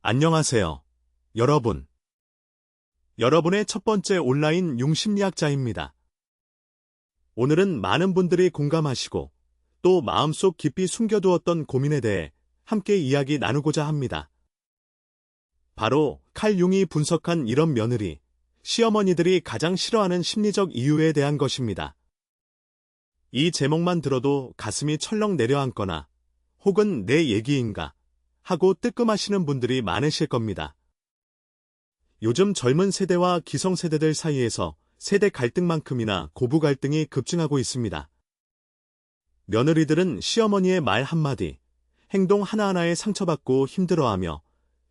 안녕하세요, 여러분. 여러분의 첫 번째 온라인 융심리학자입니다. 오늘은 많은 분들이 공감하시고 또 마음속 깊이 숨겨두었던 고민에 대해 함께 이야기 나누고자 합니다. 바로 칼 융이 분석한 이런 며느리, 시어머니들이 가장 싫어하는 심리적 이유에 대한 것입니다. 이 제목만 들어도 가슴이 철렁 내려앉거나 혹은 내 얘기인가 하고 뜨끔하시는 분들이 많으실 겁니다. 요즘 젊은 세대와 기성세대들 사이에서 세대 갈등만큼이나 고부 갈등이 급증하고 있습니다. 며느리들은 시어머니의 말 한마디, 행동 하나하나에 상처받고 힘들어하며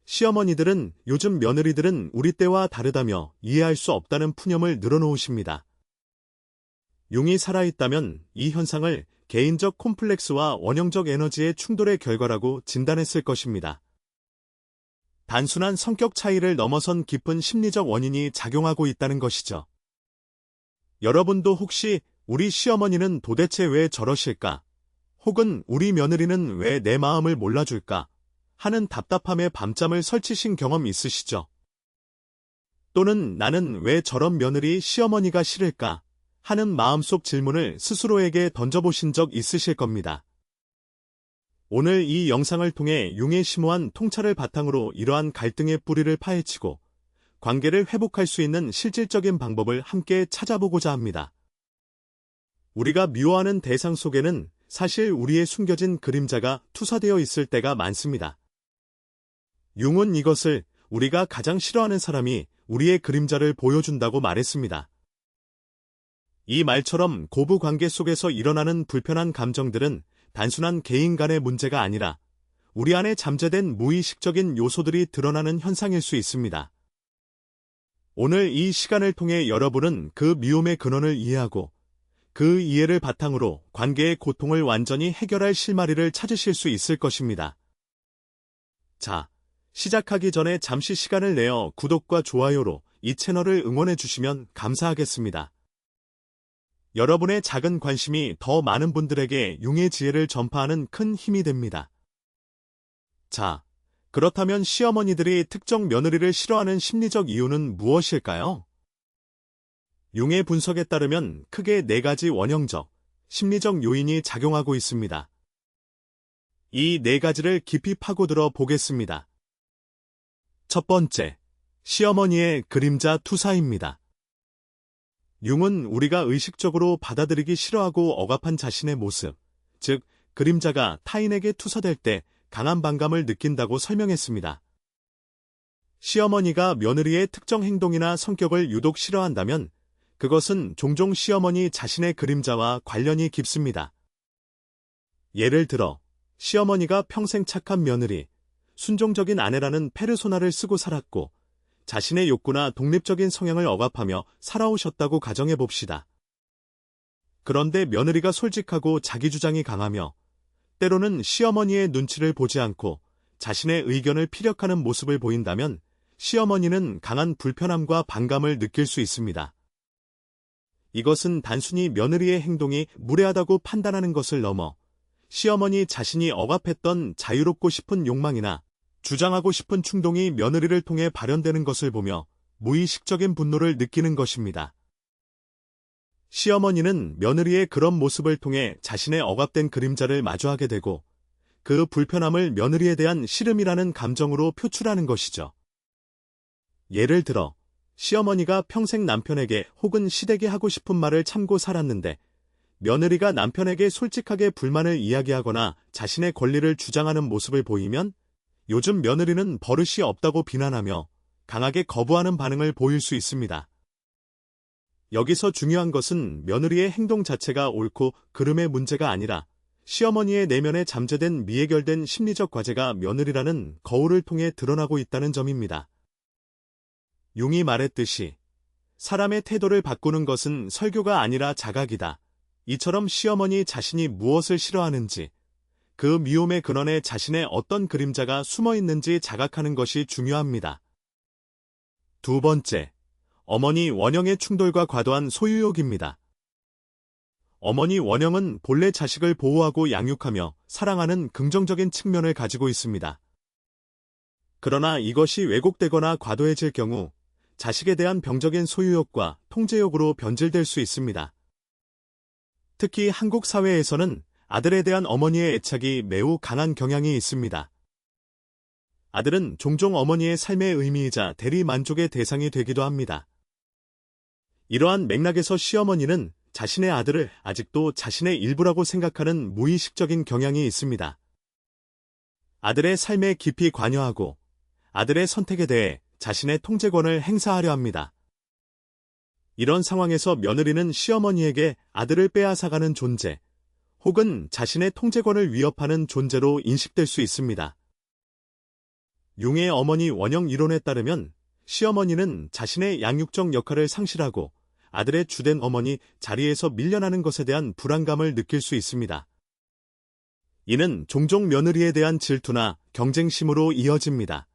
시어머니들은 요즘 며느리들은 우리 때와 다르다며 이해할 수 없다는 푸념을 늘어놓으십니다. 융이 살아있다면 이 현상을 개인적 콤플렉스와 원형적 에너지의 충돌의 결과라고 진단했을 것입니다. 단순한 성격 차이를 넘어선 깊은 심리적 원인이 작용하고 있다는 것이죠. 여러분도 혹시 우리 시어머니는 도대체 왜 저러실까? 혹은 우리 며느리는 왜 내 마음을 몰라줄까? 하는 답답함에 밤잠을 설치신 경험 있으시죠? 또는 나는 왜 저런 며느리 시어머니가 싫을까? 하는 마음속 질문을 스스로에게 던져보신 적 있으실 겁니다. 오늘 이 영상을 통해 융의 심오한 통찰을 바탕으로 이러한 갈등의 뿌리를 파헤치고 관계를 회복할 수 있는 실질적인 방법을 함께 찾아보고자 합니다. 우리가 미워하는 대상 속에는 사실 우리의 숨겨진 그림자가 투사되어 있을 때가 많습니다. 융은 이것을 우리가 가장 싫어하는 사람이 우리의 그림자를 보여준다고 말했습니다. 이 말처럼 고부 관계 속에서 일어나는 불편한 감정들은 단순한 개인 간의 문제가 아니라 우리 안에 잠재된 무의식적인 요소들이 드러나는 현상일 수 있습니다. 오늘 이 시간을 통해 여러분은 그 미움의 근원을 이해하고 그 이해를 바탕으로 관계의 고통을 완전히 해결할 실마리를 찾으실 수 있을 것입니다. 자, 시작하기 전에 잠시 시간을 내어 구독과 좋아요로 이 채널을 응원해 주시면 감사하겠습니다. 여러분의 작은 관심이 더 많은 분들에게 융의 지혜를 전파하는 큰 힘이 됩니다. 자, 그렇다면 시어머니들이 특정 며느리를 싫어하는 심리적 이유는 무엇일까요? 융의 분석에 따르면 크게 4가지 원형적, 심리적 요인이 작용하고 있습니다. 이 4가지를 깊이 파고들어 보겠습니다. 첫 번째, 시어머니의 그림자 투사입니다. 융은 우리가 의식적으로 받아들이기 싫어하고 억압한 자신의 모습, 즉 그림자가 타인에게 투사될 때 강한 반감을 느낀다고 설명했습니다. 시어머니가 며느리의 특정 행동이나 성격을 유독 싫어한다면 그것은 종종 시어머니 자신의 그림자와 관련이 깊습니다. 예를 들어 시어머니가 평생 착한 며느리, 순종적인 아내라는 페르소나를 쓰고 살았고 자신의 욕구나 독립적인 성향을 억압하며 살아오셨다고 가정해봅시다. 그런데 며느리가 솔직하고 자기 주장이 강하며 때로는 시어머니의 눈치를 보지 않고 자신의 의견을 피력하는 모습을 보인다면 시어머니는 강한 불편함과 반감을 느낄 수 있습니다. 이것은 단순히 며느리의 행동이 무례하다고 판단하는 것을 넘어 시어머니 자신이 억압했던 자유롭고 싶은 욕망이나 주장하고 싶은 충동이 며느리를 통해 발현되는 것을 보며 무의식적인 분노를 느끼는 것입니다. 시어머니는 며느리의 그런 모습을 통해 자신의 억압된 그림자를 마주하게 되고 그 불편함을 며느리에 대한 싫음이라는 감정으로 표출하는 것이죠. 예를 들어 시어머니가 평생 남편에게 혹은 시댁에 하고 싶은 말을 참고 살았는데 며느리가 남편에게 솔직하게 불만을 이야기하거나 자신의 권리를 주장하는 모습을 보이면 요즘 며느리는 버릇이 없다고 비난하며 강하게 거부하는 반응을 보일 수 있습니다. 여기서 중요한 것은 며느리의 행동 자체가 옳고 그름의 문제가 아니라 시어머니의 내면에 잠재된 미해결된 심리적 과제가 며느리라는 거울을 통해 드러나고 있다는 점입니다. 융이 말했듯이 사람의 태도를 바꾸는 것은 설교가 아니라 자각이다. 이처럼 시어머니 자신이 무엇을 싫어하는지, 그 미움의 근원에 자신의 어떤 그림자가 숨어 있는지 자각하는 것이 중요합니다. 두 번째, 어머니 원형의 충돌과 과도한 소유욕입니다. 어머니 원형은 본래 자식을 보호하고 양육하며 사랑하는 긍정적인 측면을 가지고 있습니다. 그러나 이것이 왜곡되거나 과도해질 경우 자식에 대한 병적인 소유욕과 통제욕으로 변질될 수 있습니다. 특히 한국 사회에서는 아들에 대한 어머니의 애착이 매우 강한 경향이 있습니다. 아들은 종종 어머니의 삶의 의미이자 대리 만족의 대상이 되기도 합니다. 이러한 맥락에서 시어머니는 자신의 아들을 아직도 자신의 일부라고 생각하는 무의식적인 경향이 있습니다. 아들의 삶에 깊이 관여하고 아들의 선택에 대해 자신의 통제권을 행사하려 합니다. 이런 상황에서 며느리는 시어머니에게 아들을 빼앗아가는 존재, 혹은 자신의 통제권을 위협하는 존재로 인식될 수 있습니다. 융의 어머니 원형 이론에 따르면 시어머니는 자신의 양육적 역할을 상실하고 아들의 주된 어머니 자리에서 밀려나는 것에 대한 불안감을 느낄 수 있습니다. 이는 종종 며느리에 대한 질투나 경쟁심으로 이어집니다.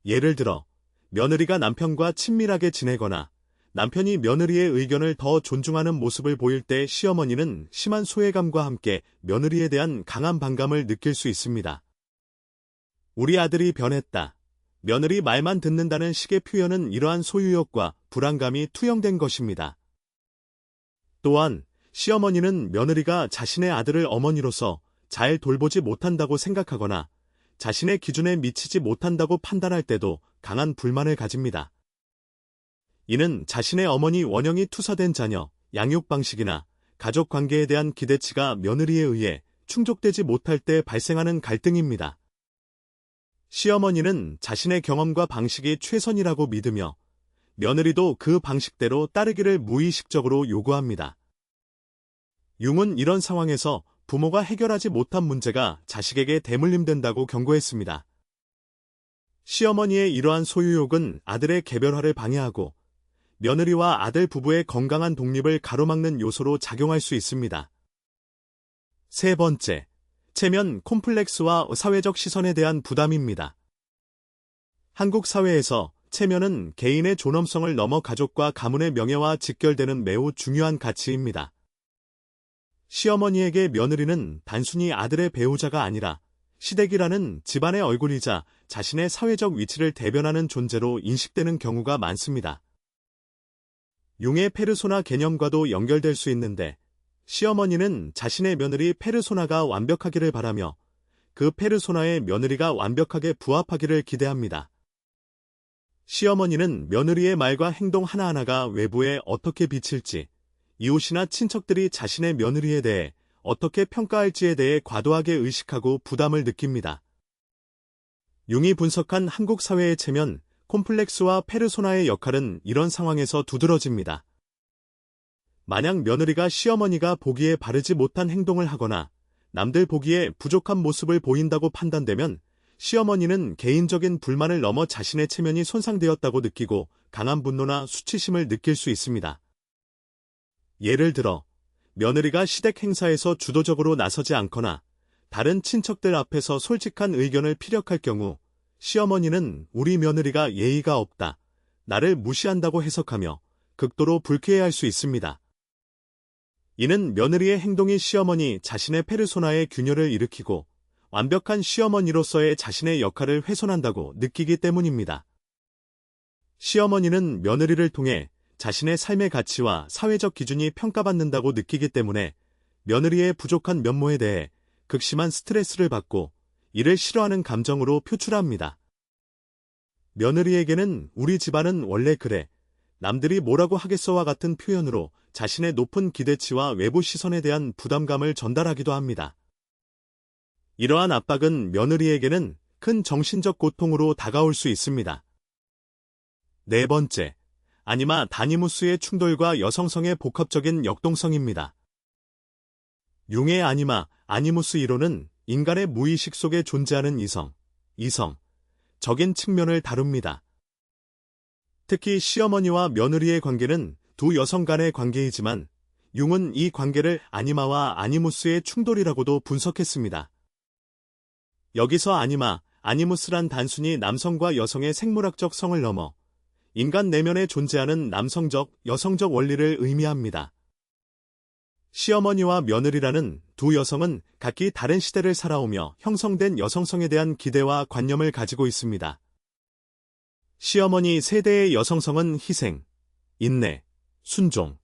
예를 들어 며느리가 남편과 친밀하게 지내거나 남편이 며느리의 의견을 더 존중하는 모습을 보일 때 시어머니는 심한 소외감과 함께 며느리에 대한 강한 반감을 느낄 수 있습니다. 우리 아들이 변했다. 며느리 말만 듣는다는 식의 표현은 이러한 소유욕과 불안감이 투영된 것입니다. 또한 시어머니는 며느리가 자신의 아들을 어머니로서 잘 돌보지 못한다고 생각하거나 자신의 기준에 미치지 못한다고 판단할 때도 강한 불만을 가집니다. 이는 자신의 어머니 원형이 투사된 자녀, 양육 방식이나 가족 관계에 대한 기대치가 며느리에 의해 충족되지 못할 때 발생하는 갈등입니다. 시어머니는 자신의 경험과 방식이 최선이라고 믿으며 며느리도 그 방식대로 따르기를 무의식적으로 요구합니다. 융은 이런 상황에서 부모가 해결하지 못한 문제가 자식에게 대물림된다고 경고했습니다. 시어머니의 이러한 소유욕은 아들의 개별화를 방해하고 며느리와 아들 부부의 건강한 독립을 가로막는 요소로 작용할 수 있습니다. 세 번째, 체면 콤플렉스와 사회적 시선에 대한 부담입니다. 한국 사회에서 체면은 개인의 존엄성을 넘어 가족과 가문의 명예와 직결되는 매우 중요한 가치입니다. 시어머니에게 며느리는 단순히 아들의 배우자가 아니라 시댁이라는 집안의 얼굴이자 자신의 사회적 위치를 대변하는 존재로 인식되는 경우가 많습니다. 융의 페르소나 개념과도 연결될 수 있는데 시어머니는 자신의 며느리 페르소나가 완벽하기를 바라며 그 페르소나에 며느리가 완벽하게 부합하기를 기대합니다. 시어머니는 며느리의 말과 행동 하나하나가 외부에 어떻게 비칠지, 이웃이나 친척들이 자신의 며느리에 대해 어떻게 평가할지에 대해 과도하게 의식하고 부담을 느낍니다. 융이 분석한 한국 사회의 체면, 콤플렉스와 페르소나의 역할은 이런 상황에서 두드러집니다. 만약 며느리가 시어머니가 보기에 바르지 못한 행동을 하거나 남들 보기에 부족한 모습을 보인다고 판단되면 시어머니는 개인적인 불만을 넘어 자신의 체면이 손상되었다고 느끼고 강한 분노나 수치심을 느낄 수 있습니다. 예를 들어 며느리가 시댁 행사에서 주도적으로 나서지 않거나 다른 친척들 앞에서 솔직한 의견을 피력할 경우 시어머니는 우리 며느리가 예의가 없다, 나를 무시한다고 해석하며 극도로 불쾌해할 수 있습니다. 이는 며느리의 행동이 시어머니 자신의 페르소나에 균열을 일으키고 완벽한 시어머니로서의 자신의 역할을 훼손한다고 느끼기 때문입니다. 시어머니는 며느리를 통해 자신의 삶의 가치와 사회적 기준이 평가받는다고 느끼기 때문에 며느리의 부족한 면모에 대해 극심한 스트레스를 받고 이를 싫어하는 감정으로 표출합니다. 며느리에게는 우리 집안은 원래 그래, 남들이 뭐라고 하겠어와 같은 표현으로 자신의 높은 기대치와 외부 시선에 대한 부담감을 전달하기도 합니다. 이러한 압박은 며느리에게는 큰 정신적 고통으로 다가올 수 있습니다. 네 번째, 아니마 다니무스의 충돌과 여성성의 복합적인 역동성입니다. 융의 아니무스 이론은 인간의 무의식 속에 존재하는 적인 측면을 다룹니다. 특히 시어머니와 며느리의 관계는 두 여성 간의 관계이지만 융은 이 관계를 아니마와 아니무스의 충돌이라고도 분석했습니다. 여기서 아니무스란 단순히 남성과 여성의 생물학적 성을 넘어 인간 내면에 존재하는 남성적, 여성적 원리를 의미합니다. 시어머니와 며느리라는 두 여성은 각기 다른 시대를 살아오며 형성된 여성성에 대한 기대와 관념을 가지고 있습니다. 시어머니 세대의 여성성은 희생, 인내, 순종,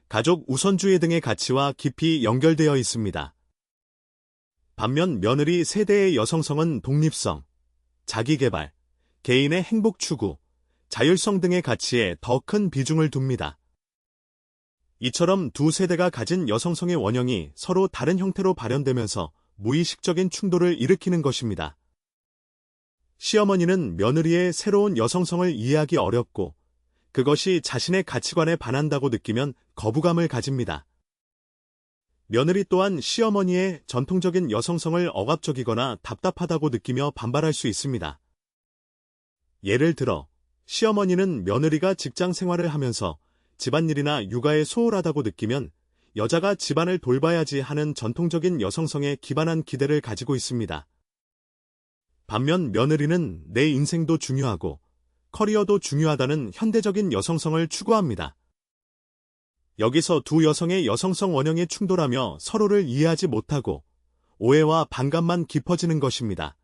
가족 우선주의 등의 가치와 깊이 연결되어 있습니다. 반면 며느리 세대의 여성성은 독립성, 자기개발, 개인의 행복 추구, 자율성 등의 가치에 더 큰 비중을 둡니다. 이처럼 두 세대가 가진 여성성의 원형이 서로 다른 형태로 발현되면서 무의식적인 충돌을 일으키는 것입니다. 시어머니는 며느리의 새로운 여성성을 이해하기 어렵고 그것이 자신의 가치관에 반한다고 느끼면 거부감을 가집니다. 며느리 또한 시어머니의 전통적인 여성성을 억압적이거나 답답하다고 느끼며 반발할 수 있습니다. 예를 들어 시어머니는 며느리가 직장 생활을 하면서 집안일이나 육아에 소홀하다고 느끼면 여자가 집안을 돌봐야지 하는 전통적인 여성성에 기반한 기대를 가지고 있습니다. 반면 며느리는 내 인생도 중요하고 커리어도 중요하다는 현대적인 여성성을 추구합니다. 여기서 두 여성의 여성성 원형이 충돌하며 서로를 이해하지 못하고 오해와 반감만 깊어지는 것입니다.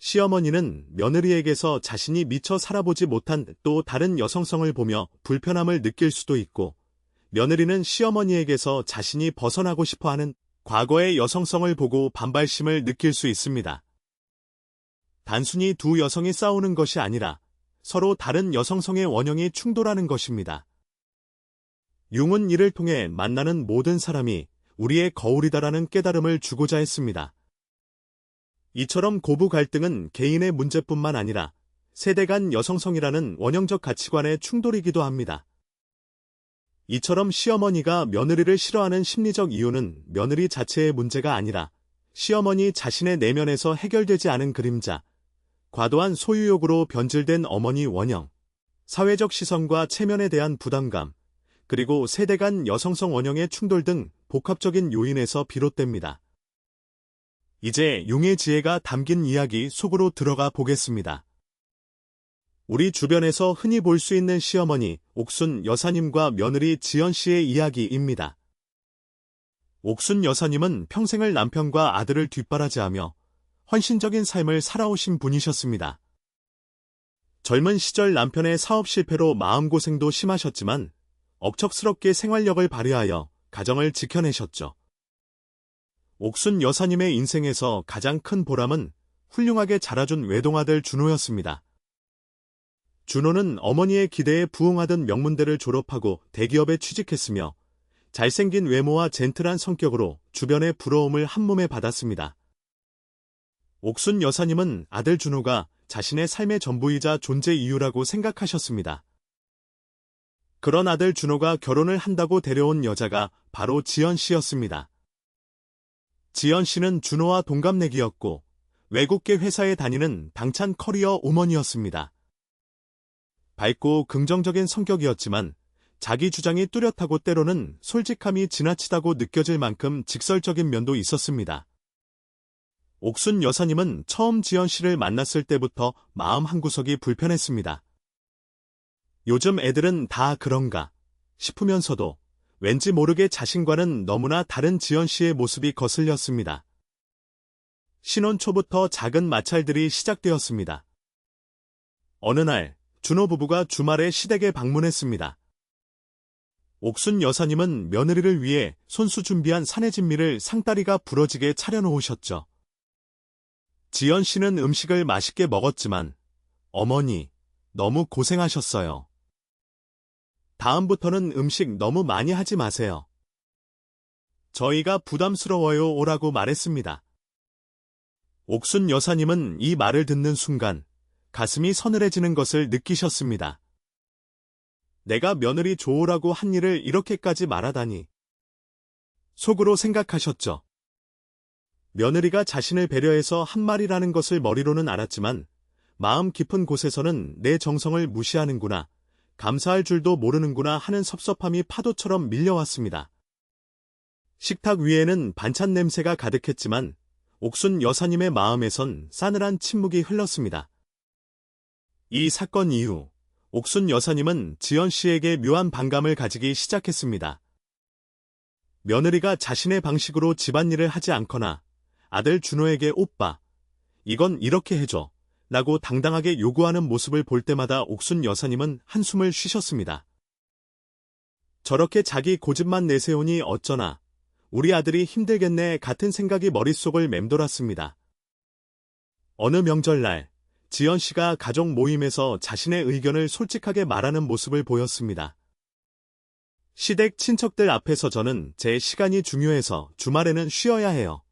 시어머니는 며느리에게서 자신이 미처 살아보지 못한 또 다른 여성성을 보며 불편함을 느낄 수도 있고, 며느리는 시어머니에게서 자신이 벗어나고 싶어하는 과거의 여성성을 보고 반발심을 느낄 수 있습니다. 단순히 두 여성이 싸우는 것이 아니라 서로 다른 여성성의 원형이 충돌하는 것입니다. 융은 이를 통해 만나는 모든 사람이 우리의 거울이다라는 깨달음을 주고자 했습니다. 이처럼 고부 갈등은 개인의 문제뿐만 아니라 세대 간 여성성이라는 원형적 가치관의 충돌이기도 합니다. 이처럼 시어머니가 며느리를 싫어하는 심리적 이유는 며느리 자체의 문제가 아니라 시어머니 자신의 내면에서 해결되지 않은 그림자, 과도한 소유욕으로 변질된 어머니 원형, 사회적 시선과 체면에 대한 부담감, 그리고 세대 간 여성성 원형의 충돌 등 복합적인 요인에서 비롯됩니다. 이제 융의 지혜가 담긴 이야기 속으로 들어가 보겠습니다. 우리 주변에서 흔히 볼 수 있는 시어머니 옥순 여사님과 며느리 지연 씨의 이야기입니다. 옥순 여사님은 평생을 남편과 아들을 뒷바라지하며 헌신적인 삶을 살아오신 분이셨습니다. 젊은 시절 남편의 사업 실패로 마음고생도 심하셨지만 억척스럽게 생활력을 발휘하여 가정을 지켜내셨죠. 옥순 여사님의 인생에서 가장 큰 보람은 훌륭하게 자라준 외동아들 준호였습니다. 준호는 어머니의 기대에 부응하던 명문대를 졸업하고 대기업에 취직했으며 잘생긴 외모와 젠틀한 성격으로 주변의 부러움을 한몸에 받았습니다. 옥순 여사님은 아들 준호가 자신의 삶의 전부이자 존재 이유라고 생각하셨습니다. 그런 아들 준호가 결혼을 한다고 데려온 여자가 바로 지연 씨였습니다. 지연 씨는 준호와 동갑내기였고 외국계 회사에 다니는 당찬 커리어 우먼이었습니다. 밝고 긍정적인 성격이었지만 자기 주장이 뚜렷하고 때로는 솔직함이 지나치다고 느껴질 만큼 직설적인 면도 있었습니다. 옥순 여사님은 처음 지연 씨를 만났을 때부터 마음 한구석이 불편했습니다. 요즘 애들은 다 그런가 싶으면서도 왠지 모르게 자신과는 너무나 다른 지연 씨의 모습이 거슬렸습니다. 신혼 초부터 작은 마찰들이 시작되었습니다. 어느 날 준호 부부가 주말에 시댁에 방문했습니다. 옥순 여사님은 며느리를 위해 손수 준비한 산해진미를 상다리가 부러지게 차려놓으셨죠. 지연 씨는 음식을 맛있게 먹었지만 어머니, 너무 고생하셨어요. 다음부터는 음식 너무 많이 하지 마세요. 저희가 부담스러워요 오라고 말했습니다. 옥순 여사님은 이 말을 듣는 순간 가슴이 서늘해지는 것을 느끼셨습니다. 내가 며느리 좋으라고 한 일을 이렇게까지 말하다니. 속으로 생각하셨죠. 며느리가 자신을 배려해서 한 말이라는 것을 머리로는 알았지만 마음 깊은 곳에서는 내 정성을 무시하는구나, 감사할 줄도 모르는구나 하는 섭섭함이 파도처럼 밀려왔습니다. 식탁 위에는 반찬 냄새가 가득했지만 옥순 여사님의 마음에선 싸늘한 침묵이 흘렀습니다. 이 사건 이후 옥순 여사님은 지연 씨에게 묘한 반감을 가지기 시작했습니다. 며느리가 자신의 방식으로 집안일을 하지 않거나 아들 준호에게 오빠, 이건 이렇게 해줘 라고 당당하게 요구하는 모습을 볼 때마다 옥순 여사님은 한숨을 쉬셨습니다. 저렇게 자기 고집만 내세우니 어쩌나 우리 아들이 힘들겠네 같은 생각이 머릿속을 맴돌았습니다. 어느 명절날 지연 씨가 가족 모임에서 자신의 의견을 솔직하게 말하는 모습을 보였습니다. 시댁 친척들 앞에서 저는 제 시간이 중요해서 주말에는 쉬어야 해요.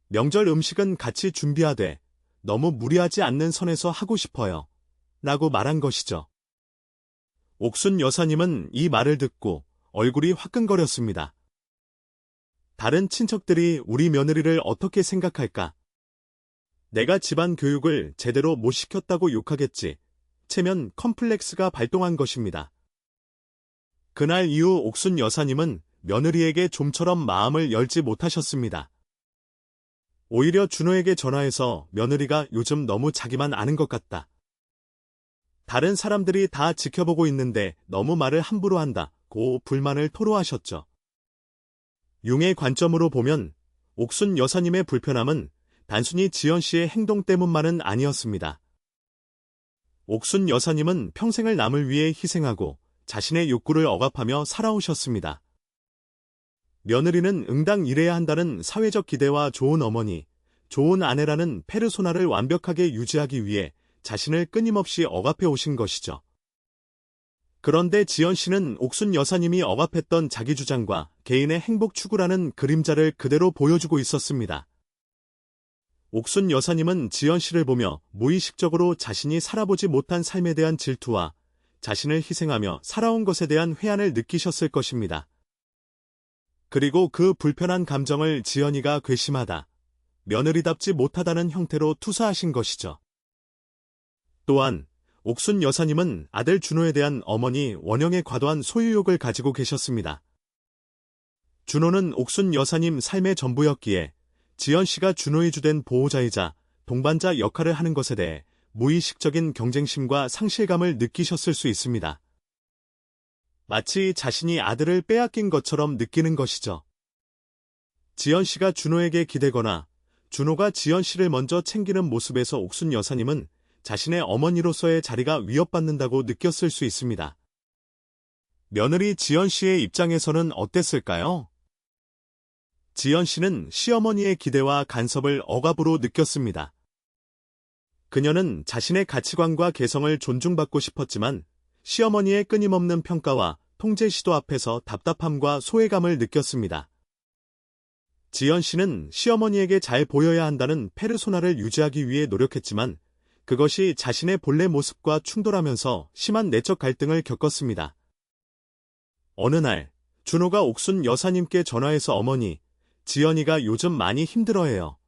명절 음식은 같이 준비하되 너무 무리하지 않는 선에서 하고 싶어요. 라고 말한 것이죠. 옥순 여사님은 이 말을 듣고 얼굴이 화끈거렸습니다. 다른 친척들이 우리 며느리를 어떻게 생각할까? 내가 집안 교육을 제대로 못 시켰다고 욕하겠지. 체면 컴플렉스가 발동한 것입니다. 그날 이후 옥순 여사님은 며느리에게 좀처럼 마음을 열지 못하셨습니다. 오히려 준호에게 전화해서 며느리가 요즘 너무 자기만 아는 것 같다. 다른 사람들이 다 지켜보고 있는데 너무 말을 함부로 한다고 불만을 토로하셨죠. 융의 관점으로 보면 옥순 여사님의 불편함은 단순히 지연 씨의 행동 때문만은 아니었습니다. 옥순 여사님은 평생을 남을 위해 희생하고 자신의 욕구를 억압하며 살아오셨습니다. 며느리는 응당 일해야 한다는 사회적 기대와 좋은 어머니, 좋은 아내라는 페르소나를 완벽하게 유지하기 위해 자신을 끊임없이 억압해 오신 것이죠. 그런데 지연 씨는 옥순 여사님이 억압했던 자기 주장과 개인의 행복 추구라는 그림자를 그대로 보여주고 있었습니다. 옥순 여사님은 지연 씨를 보며 무의식적으로 자신이 살아보지 못한 삶에 대한 질투와 자신을 희생하며 살아온 것에 대한 회한을 느끼셨을 것입니다. 그리고 그 불편한 감정을 지연이가 괘씸하다, 며느리답지 못하다는 형태로 투사하신 것이죠. 또한 옥순 여사님은 아들 준호에 대한 어머니 원영의 과도한 소유욕을 가지고 계셨습니다. 준호는 옥순 여사님 삶의 전부였기에 지연 씨가 준호의 주된 보호자이자 동반자 역할을 하는 것에 대해 무의식적인 경쟁심과 상실감을 느끼셨을 수 있습니다. 마치 자신이 아들을 빼앗긴 것처럼 느끼는 것이죠. 지연 씨가 준호에게 기대거나 준호가 지연 씨를 먼저 챙기는 모습에서 옥순 여사님은 자신의 어머니로서의 자리가 위협받는다고 느꼈을 수 있습니다. 며느리 지연 씨의 입장에서는 어땠을까요? 지연 씨는 시어머니의 기대와 간섭을 억압으로 느꼈습니다. 그녀는 자신의 가치관과 개성을 존중받고 싶었지만 시어머니의 끊임없는 평가와 통제 시도 앞에서 답답함과 소외감을 느꼈습니다. 지연 씨는 시어머니에게 잘 보여야 한다는 페르소나를 유지하기 위해 노력했지만 그것이 자신의 본래 모습과 충돌하면서 심한 내적 갈등을 겪었습니다. 어느 날 준호가 옥순 여사님께 전화해서 어머니, 지연이가 요즘 많이 힘들어해요.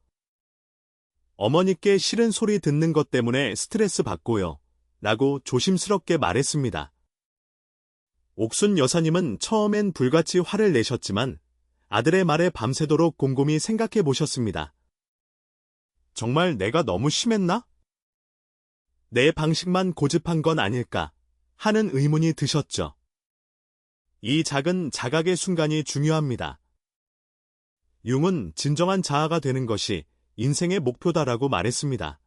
어머니께 싫은 소리 듣는 것 때문에 스트레스 받고요. 라고 조심스럽게 말했습니다. 옥순 여사님은 처음엔 불같이 화를 내셨지만 아들의 말에 밤새도록 곰곰이 생각해 보셨습니다. 정말 내가 너무 심했나? 내 방식만 고집한 건 아닐까 하는 의문이 드셨죠. 이 작은 자각의 순간이 중요합니다. 융은 진정한 자아가 되는 것이 인생의 목표다라고 말했습니다.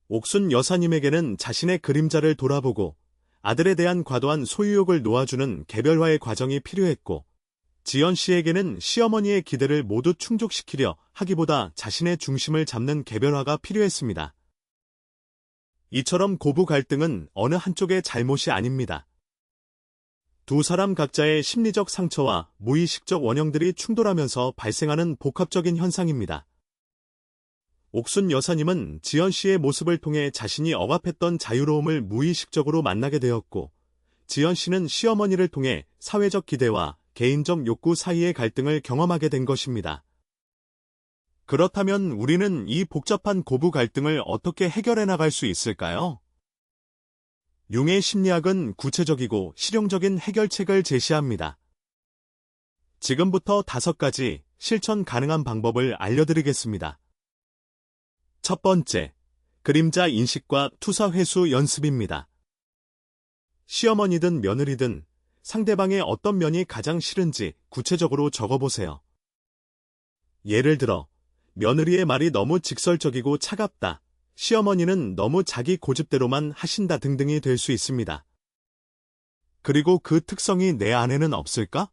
옥순 여사님에게는 자신의 그림자를 돌아보고 아들에 대한 과도한 소유욕을 놓아주는 개별화의 과정이 필요했고, 지연 씨에게는 시어머니의 기대를 모두 충족시키려 하기보다 자신의 중심을 잡는 개별화가 필요했습니다. 이처럼 고부 갈등은 어느 한쪽의 잘못이 아닙니다. 두 사람 각자의 심리적 상처와 무의식적 원형들이 충돌하면서 발생하는 복합적인 현상입니다. 옥순 여사님은 지연 씨의 모습을 통해 자신이 억압했던 자유로움을 무의식적으로 만나게 되었고, 지연 씨는 시어머니를 통해 사회적 기대와 개인적 욕구 사이의 갈등을 경험하게 된 것입니다. 그렇다면 우리는 이 복잡한 고부 갈등을 어떻게 해결해 나갈 수 있을까요? 융의 심리학은 구체적이고 실용적인 해결책을 제시합니다. 지금부터 5가지 실천 가능한 방법을 알려드리겠습니다. 첫 번째, 그림자 인식과 투사 회수 연습입니다. 시어머니든 며느리든 상대방의 어떤 면이 가장 싫은지 구체적으로 적어보세요. 예를 들어, 며느리의 말이 너무 직설적이고 차갑다. 시어머니는 너무 자기 고집대로만 하신다 등등이 될 수 있습니다. 그리고 그 특성이 내 안에는 없을까?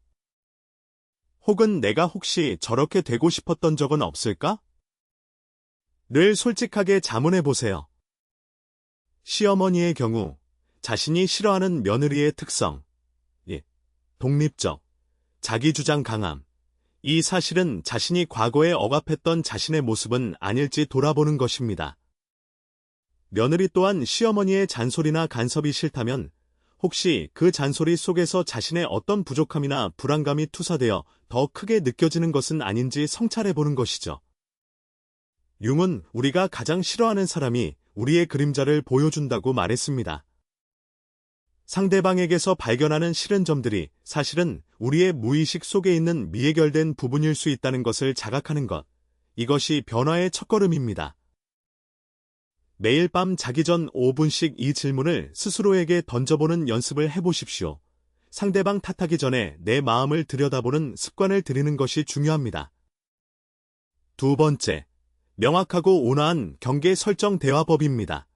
혹은 내가 혹시 저렇게 되고 싶었던 적은 없을까? 늘 솔직하게 자문해 보세요. 시어머니의 경우 자신이 싫어하는 며느리의 특성, 독립적, 자기주장 강함, 이 사실은 자신이 과거에 억압했던 자신의 모습은 아닐지 돌아보는 것입니다. 며느리 또한 시어머니의 잔소리나 간섭이 싫다면 혹시 그 잔소리 속에서 자신의 어떤 부족함이나 불안감이 투사되어 더 크게 느껴지는 것은 아닌지 성찰해보는 것이죠. 융은 우리가 가장 싫어하는 사람이 우리의 그림자를 보여준다고 말했습니다. 상대방에게서 발견하는 싫은 점들이 사실은 우리의 무의식 속에 있는 미해결된 부분일 수 있다는 것을 자각하는 것, 이것이 변화의 첫걸음입니다. 매일 밤 자기 전 5분씩 이 질문을 스스로에게 던져보는 연습을 해보십시오. 상대방 탓하기 전에 내 마음을 들여다보는 습관을 들이는 것이 중요합니다. 두 번째, 명확하고 온화한 경계 설정 대화법입니다.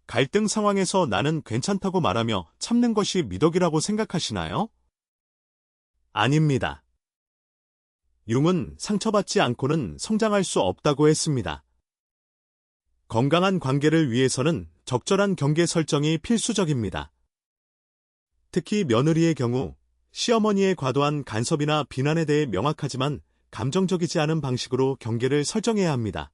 갈등 상황에서 나는 괜찮다고 말하며 참는 것이 미덕이라고 생각하시나요? 아닙니다. 융은 상처받지 않고는 성장할 수 없다고 했습니다. 건강한 관계를 위해서는 적절한 경계 설정이 필수적입니다. 특히 며느리의 경우 시어머니의 과도한 간섭이나 비난에 대해 명확하지만 감정적이지 않은 방식으로 경계를 설정해야 합니다.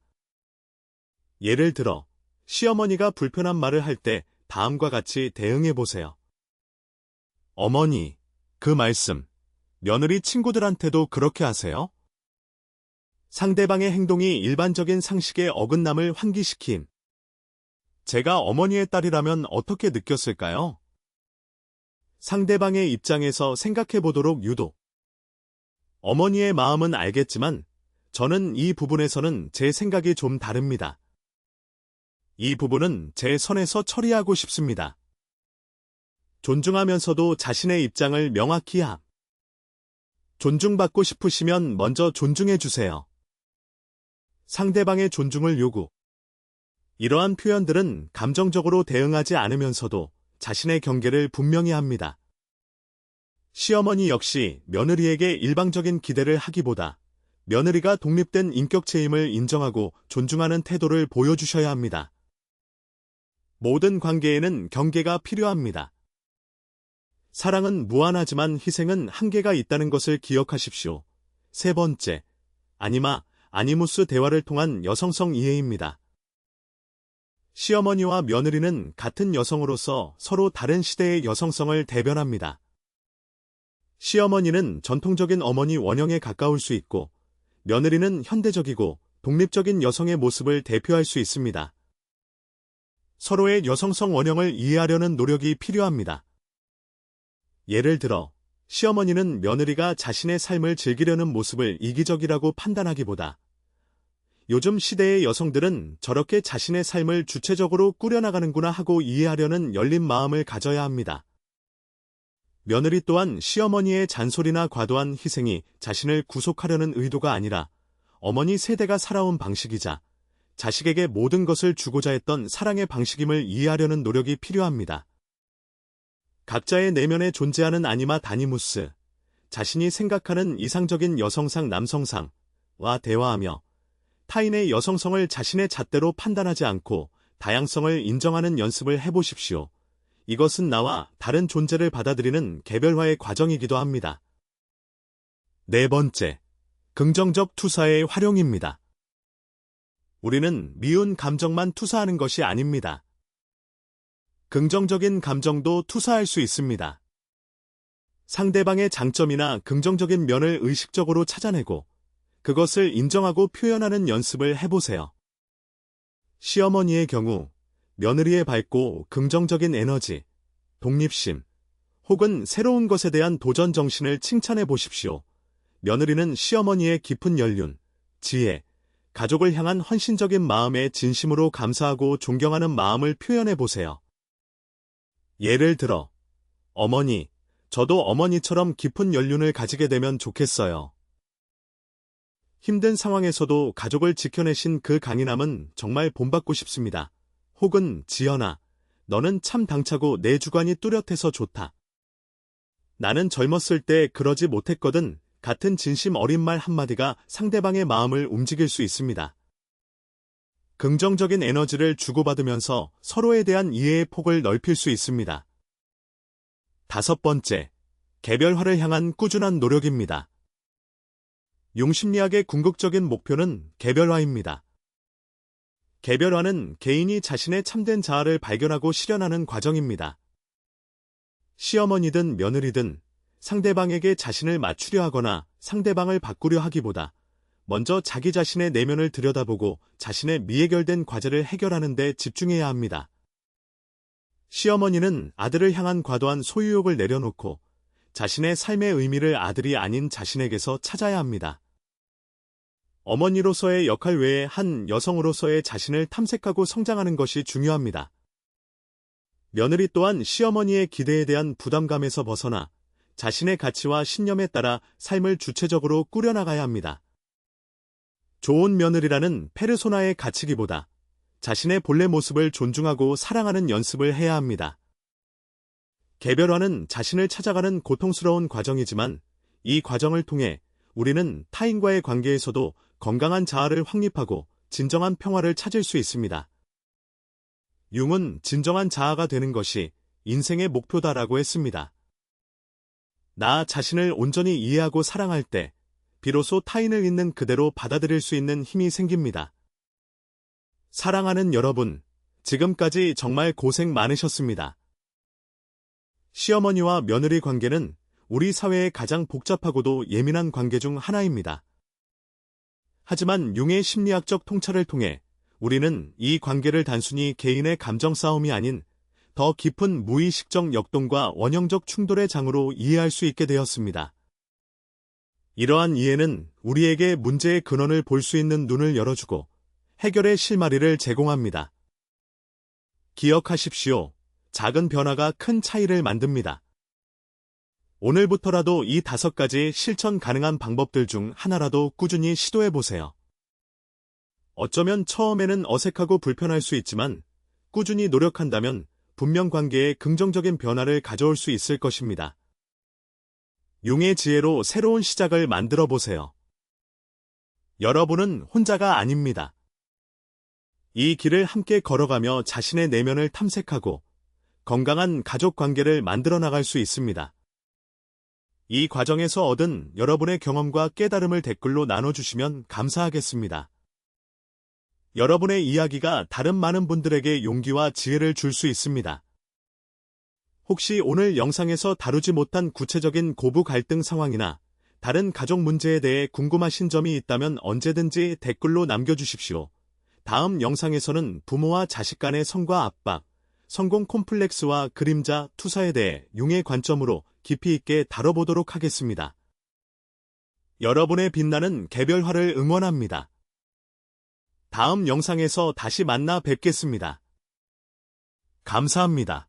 예를 들어 시어머니가 불편한 말을 할 때 다음과 같이 대응해 보세요. 어머니, 그 말씀, 며느리 친구들한테도 그렇게 하세요? 상대방의 행동이 일반적인 상식에 어긋남을 환기시킴. 제가 어머니의 딸이라면 어떻게 느꼈을까요? 상대방의 입장에서 생각해 보도록 유도. 어머니의 마음은 알겠지만 저는 이 부분에서는 제 생각이 좀 다릅니다. 이 부분은 제 선에서 처리하고 싶습니다. 존중하면서도 자신의 입장을 명확히 함. 존중받고 싶으시면 먼저 존중해 주세요. 상대방의 존중을 요구. 이러한 표현들은 감정적으로 대응하지 않으면서도 자신의 경계를 분명히 합니다. 시어머니 역시 며느리에게 일방적인 기대를 하기보다 며느리가 독립된 인격체임을 인정하고 존중하는 태도를 보여주셔야 합니다. 모든 관계에는 경계가 필요합니다. 사랑은 무한하지만 희생은 한계가 있다는 것을 기억하십시오. 세 번째, 아니무스 대화를 통한 여성성 이해입니다. 시어머니와 며느리는 같은 여성으로서 서로 다른 시대의 여성성을 대변합니다. 시어머니는 전통적인 어머니 원형에 가까울 수 있고, 며느리는 현대적이고 독립적인 여성의 모습을 대표할 수 있습니다. 서로의 여성성 원형을 이해하려는 노력이 필요합니다. 예를 들어, 시어머니는 며느리가 자신의 삶을 즐기려는 모습을 이기적이라고 판단하기보다 요즘 시대의 여성들은 저렇게 자신의 삶을 주체적으로 꾸려나가는구나 하고 이해하려는 열린 마음을 가져야 합니다. 며느리 또한 시어머니의 잔소리나 과도한 희생이 자신을 구속하려는 의도가 아니라 어머니 세대가 살아온 방식이자 자식에게 모든 것을 주고자 했던 사랑의 방식임을 이해하려는 노력이 필요합니다. 각자의 내면에 존재하는 다니무스, 자신이 생각하는 이상적인 여성상 남성상과 대화하며 타인의 여성성을 자신의 잣대로 판단하지 않고 다양성을 인정하는 연습을 해보십시오. 이것은 나와 다른 존재를 받아들이는 개별화의 과정이기도 합니다. 네 번째, 긍정적 투사의 활용입니다. 우리는 미운 감정만 투사하는 것이 아닙니다. 긍정적인 감정도 투사할 수 있습니다. 상대방의 장점이나 긍정적인 면을 의식적으로 찾아내고 그것을 인정하고 표현하는 연습을 해보세요. 시어머니의 경우 며느리의 밝고 긍정적인 에너지, 독립심, 혹은 새로운 것에 대한 도전 정신을 칭찬해 보십시오. 며느리는 시어머니의 깊은 연륜, 지혜, 가족을 향한 헌신적인 마음에 진심으로 감사하고 존경하는 마음을 표현해 보세요. 예를 들어, 어머니, 저도 어머니처럼 깊은 연륜을 가지게 되면 좋겠어요. 힘든 상황에서도 가족을 지켜내신 그 강인함은 정말 본받고 싶습니다. 혹은 지연아, 너는 참 당차고 내 주관이 뚜렷해서 좋다. 나는 젊었을 때 그러지 못했거든. 같은 진심 어린 말 한마디가 상대방의 마음을 움직일 수 있습니다. 긍정적인 에너지를 주고받으면서 서로에 대한 이해의 폭을 넓힐 수 있습니다. 5번째, 개별화를 향한 꾸준한 노력입니다. 융심리학의 궁극적인 목표는 개별화입니다. 개별화는 개인이 자신의 참된 자아를 발견하고 실현하는 과정입니다. 시어머니든 며느리든 상대방에게 자신을 맞추려 하거나 상대방을 바꾸려 하기보다 먼저 자기 자신의 내면을 들여다보고 자신의 미해결된 과제를 해결하는 데 집중해야 합니다. 시어머니는 아들을 향한 과도한 소유욕을 내려놓고 자신의 삶의 의미를 아들이 아닌 자신에게서 찾아야 합니다. 어머니로서의 역할 외에 한 여성으로서의 자신을 탐색하고 성장하는 것이 중요합니다. 며느리 또한 시어머니의 기대에 대한 부담감에서 벗어나 자신의 가치와 신념에 따라 삶을 주체적으로 꾸려나가야 합니다. 좋은 며느리라는 페르소나에 갇히기보다 자신의 본래 모습을 존중하고 사랑하는 연습을 해야 합니다. 개별화는 자신을 찾아가는 고통스러운 과정이지만 이 과정을 통해 우리는 타인과의 관계에서도 건강한 자아를 확립하고 진정한 평화를 찾을 수 있습니다. 융은 진정한 자아가 되는 것이 인생의 목표다라고 했습니다. 나 자신을 온전히 이해하고 사랑할 때 비로소 타인을 있는 그대로 받아들일 수 있는 힘이 생깁니다. 사랑하는 여러분, 지금까지 정말 고생 많으셨습니다. 시어머니와 며느리 관계는 우리 사회의 가장 복잡하고도 예민한 관계 중 하나입니다. 하지만 융의 심리학적 통찰을 통해 우리는 이 관계를 단순히 개인의 감정 싸움이 아닌 더 깊은 무의식적 역동과 원형적 충돌의 장으로 이해할 수 있게 되었습니다. 이러한 이해는 우리에게 문제의 근원을 볼 수 있는 눈을 열어주고 해결의 실마리를 제공합니다. 기억하십시오. 작은 변화가 큰 차이를 만듭니다. 오늘부터라도 이 5가지 실천 가능한 방법들 중 하나라도 꾸준히 시도해보세요. 어쩌면 처음에는 어색하고 불편할 수 있지만 꾸준히 노력한다면 분명 관계에 긍정적인 변화를 가져올 수 있을 것입니다. 융의 지혜로 새로운 시작을 만들어 보세요. 여러분은 혼자가 아닙니다. 이 길을 함께 걸어가며 자신의 내면을 탐색하고 건강한 가족 관계를 만들어 나갈 수 있습니다. 이 과정에서 얻은 여러분의 경험과 깨달음을 댓글로 나눠주시면 감사하겠습니다. 여러분의 이야기가 다른 많은 분들에게 용기와 지혜를 줄 수 있습니다. 혹시 오늘 영상에서 다루지 못한 구체적인 고부 갈등 상황이나 다른 가족 문제에 대해 궁금하신 점이 있다면 언제든지 댓글로 남겨주십시오. 다음 영상에서는 부모와 자식 간의 성과 압박, 성공 콤플렉스와 그림자 투사에 대해 융의 관점으로 깊이 있게 다뤄보도록 하겠습니다. 여러분의 빛나는 개별화를 응원합니다. 다음 영상에서 다시 만나 뵙겠습니다. 감사합니다.